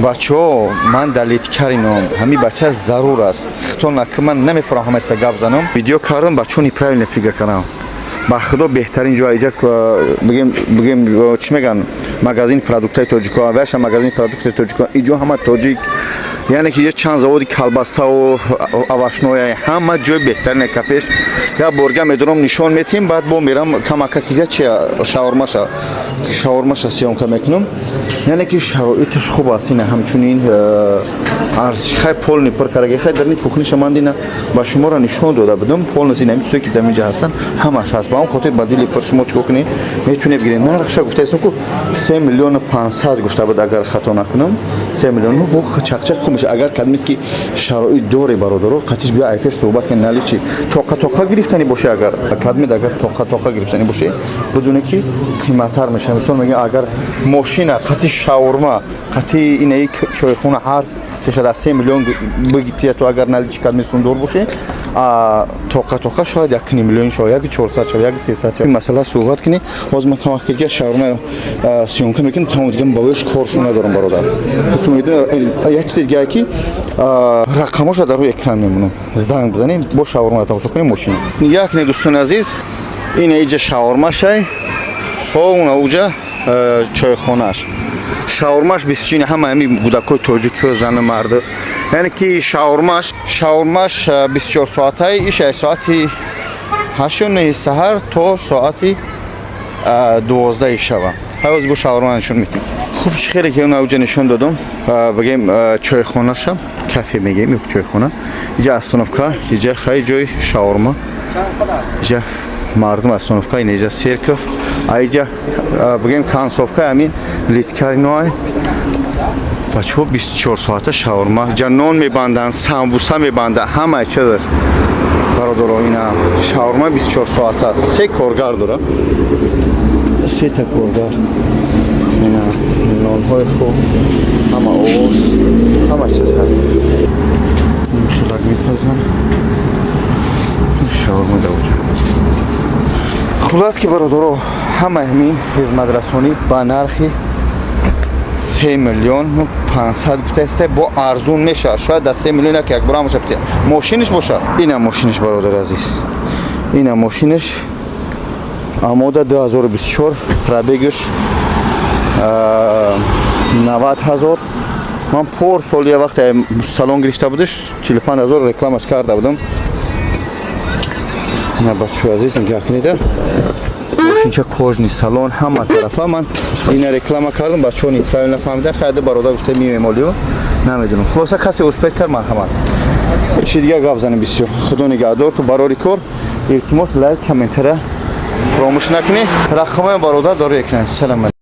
بچه‌ها من دلیت کردم همین بچه ضرور است خطا نکنم من نمیفهمم چه گپ زنم ویدیو کردم بچه‌ها نیپرایل فکر کنم با خدا بهترین جای ایجاد بگیم چی میگن مغازین پروداکت‌های تاجیک‌ها واسه مغازین پروداکت‌های تاجیک‌ها اینجا همه تاجیک یعنی که یه چند زاودی کلباسا و آواشنوی همه جای بهترین کافش یا برگر میدونم نشون میتیم بعد با میرم کماکاکیزه چی شاورماش سیام که میکنم یعنی که شرایطش خوب است نه همچنین ارزش پول نیپر کرده خیلی در این کوخنی شماندینه با شما را نشون داده بدم پول نسی نمیتونه که دمیجه هستن همش هست با اون خاطر بدیلی پر شما چیکار کنی میتونه بگیرین نرخش گفته است که 3 میلیون و 500 گفته بود اگر خطا نکنم 3 میلیون بو چقچق خوب میشه اگر کدمیت که شرایط دوره برادرو قطعش بیا ایفش صحبت کنن نلی چی توقع گرفتنی باشه اگر کدمیت اگر توقع گرفتنی باشه بدون که قیمت‌تر میشه مثلا میگه اگر ماشین قطعی شاورما قطعی اینه چایخونه هر 3 میلیون بگیتی تو اگر نلی چی کدمیت سوندور باشه توقع شاید 1 میلیون شاید 400 شاید 300 این مسئله صحبت کنی باز من کمک کردم شاورما سیون که میگم تمام دیگه باش کارشون ندارم برادر تو میدونی یک چیز دیگه که رقمش در روی اکران میمونم زنگ بزنیم با شاورما تماشا کنیم ماشین یک نه دوستان عزیز این اینجا شاورماشه ها اون اوجا چایخونه‌اش شاورماش 24 همین بودکای تاجیکی و زن مرد یعنی که شاورماش 24 ساعته ایش ساعتی 8 سحر تا ساعتی 12 شب حواظ با شاورما نشون میدیم خوبش خیلی که اون اوجا نشون دادم بگیم چایخونه شم کافه میگیم یک چایخونه اینجا استانوفکا اینجا خیلی جای شاورما اینجا مردم استانوفکا اینجا سرکف اینجا بگیم کانسوفکا همین لیتکارینوی بچه‌ها 24 ساعته شاورما جنون میبندن سامبوسا میبندن همه چیز است برادران اینا شاورما 24 ساعته 3 کارگر داره 3 تا کارگر اینا نان‌های خوب همه آش همه چیز هست شلق میپزن شاورما دوجه خلاص که برادران همه همین خدمت رسانی با نرخی 3 میلیون و 500 گفته است با ارزون میشه شاید 3 میلیون که یک برام باشه ماشینش باشه اینا ماشینش برادر عزیز اینا ماشینش آماده 2024 پرابگش 90,000 من پر سال یه وقت سالن گرفته بودش 45,000 رکلامش کرده بودم نه بچه عزیز نگاه کنید اینجا کожний салон همه طرفه من این رکلام کردم بچه‌ها نیپرایل نفهمیدن خیلی برادر گفته میمالیو نمیدونم خلاصه کسی اسپیت کرد مرحمت چی دیگه گپ زنیم بسیار خدا نگهدار تو براری کار التماس لایک کامنت را فراموش نکنی رقم برادر داره یک سلام